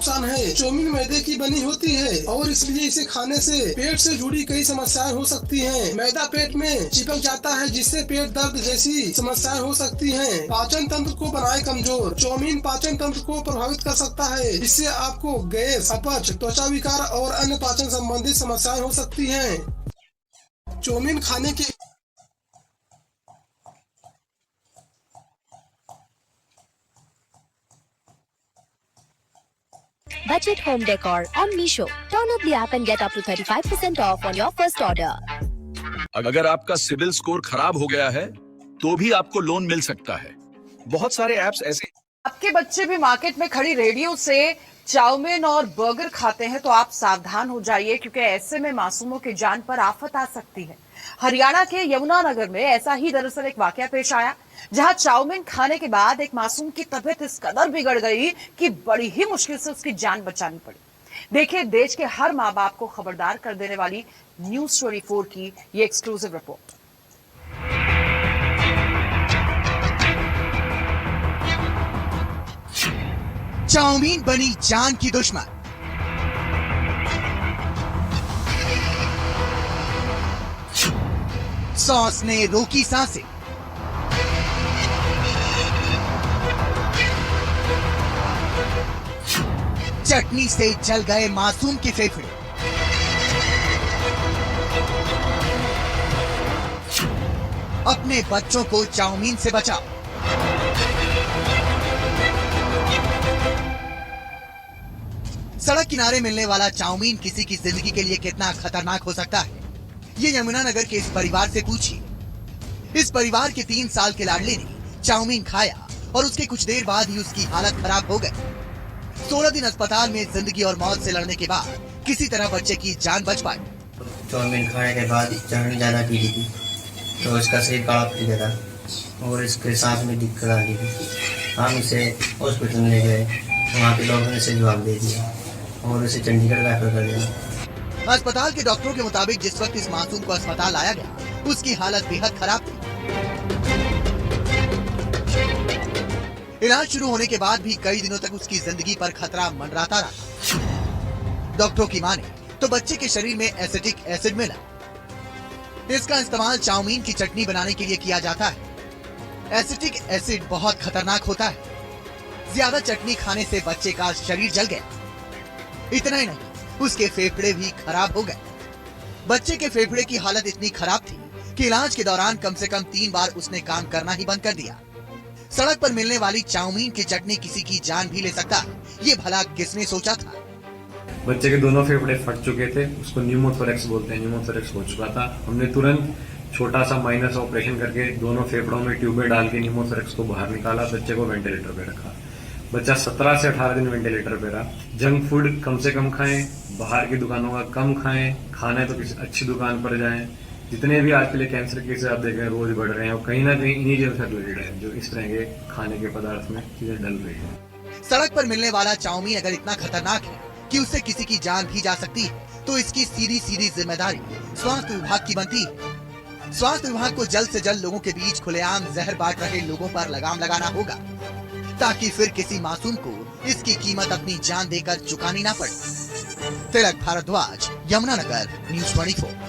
नुकसान है। चाउमीन मैदे की बनी होती है और इसलिए इसे खाने से पेट से जुड़ी कई समस्याएं हो सकती हैं। मैदा पेट में चिपक जाता है जिससे पेट दर्द जैसी समस्याएं हो सकती हैं। पाचन तंत्र को बनाए कमजोर। चाउमीन पाचन तंत्र को प्रभावित कर सकता है। इससे आपको गैस, अपच, त्वचा विकार और अन्य पाचन संबंधित समस्याएं हो सकती हैं। चाउमीन खाने के Budget home decor on Meesho. Download the app and get up to 35% off on your first order. अगर आपका सिबिल स्कोर खराब हो गया है तो भी आपको लोन मिल सकता है। बहुत सारे ऐप्स ऐसे। आपके बच्चे भी मार्केट में खड़ी रेडियो से चाउमीन और बर्गर खाते हैं तो आप सावधान हो जाइए, क्योंकि ऐसे में मासूमों की जान पर आफत आ सकती है। हरियाणा के यमुनानगर में ऐसा ही दरअसल एक वाकया पेश आया, जहां चाउमीन खाने के बाद एक मासूम की तबीयत इस कदर बिगड़ गई कि बड़ी ही मुश्किल से उसकी जान बचानी पड़ी। देखिए देश के हर माँ बाप को खबरदार कर देने वाली न्यूज 24 की ये एक्सक्लूसिव रिपोर्ट। चाउमीन बनी जान की दुश्मन। सॉस ने रोकी सांसें। चटनी से जल गए मासूम के फेफड़े। अपने बच्चों को चाउमीन से बचाओ। सड़क किनारे मिलने वाला चाउमीन किसी की जिंदगी के लिए कितना खतरनाक हो सकता है, ये यमुनानगर के इस परिवार से पूछिए। इस परिवार के 3 साल के लाडले ने चाउमीन खाया और उसके कुछ देर बाद ही उसकी हालत खराब हो गई। 16 दिन अस्पताल में जिंदगी और मौत से लड़ने के बाद किसी तरह बच्चे की जान बच पाई। चाउमीन खाने के बाद चटनी ज्यादा पी ली थी तो इसका शरीर काला पड़ गया था और इसके सांस में दिक्कत आ रही थी। हम इसे हॉस्पिटल में ले गए, वहाँ के डॉक्टर ने इसे जवाब दे दिया और इसे चंडीगढ़ रेफर कर दिया। अस्पताल के डॉक्टरों के मुताबिक जिस वक्त इस मासूम को अस्पताल लाया गया उसकी हालत बेहद खराब थी। इलाज शुरू होने के बाद भी कई दिनों तक उसकी जिंदगी पर खतरा मंडराता रहा। डॉक्टरों की माने तो बच्चे के शरीर में एसिटिक एसिड मिला। इसका इस्तेमाल चाउमीन की चटनी बनाने के लिए किया जाता है। एसिटिक एसिड बहुत खतरनाक होता है। ज्यादा चटनी खाने से बच्चे का शरीर जल गया। इतना ही नहीं, उसके फेफड़े भी खराब हो गए। बच्चे के फेफड़े की हालत इतनी खराब थी कि इलाज के दौरान कम से कम 3 बार उसने काम करना ही बंद कर दिया। सड़क पर मिलने वाली चाउमीन की चटनी किसी की जान भी ले सकता है, ये भला किसने सोचा था। बच्चे के दोनों फेफड़े फट चुके थे, उसको न्यूमोथोरेक्स बोलते हैं, न्यूमोथोरेक्स हो चुका था। हमने तुरंत छोटा सा माइनस ऑपरेशन करके दोनों फेफड़ों में ट्यूबें डाल के न्यूमोथोरेक्स को बाहर निकाला, बच्चे को वेंटिलेटर पे रखा। बच्चा 17 से 18 दिन वेंटिलेटर पे रहा। जंक फूड कम से कम खाएं, बाहर की दुकानों का कम खाएं, खाना है तो किसी अच्छी दुकान पर जाएं। जितने भी आज के लिए कैंसर केसेस आप देख रहे हैं रोज बढ़ रहे हैं और कहीं ना कहीं इन्हीं जगह से रिलेटेड है, जो इस तरह के खाने के पदार्थ में चीजें डल रही है। सड़क पर मिलने वाला चाउमीन अगर इतना खतरनाक है कि उससे किसी की जान भी जा सकती है तो इसकी सीधी सीधी जिम्मेदारी स्वास्थ्य विभाग की बनती है। स्वास्थ्य विभाग को जल्द से जल्द लोगों के बीच खुलेआम जहर बांट रहे लोगों पर लगाम लगाना होगा, ताकि फिर किसी मासूम को इसकी कीमत अपनी जान देकर चुकानी ना पड़े। तिलक भारद्वाज, यमुनानगर, न्यूज़ 24।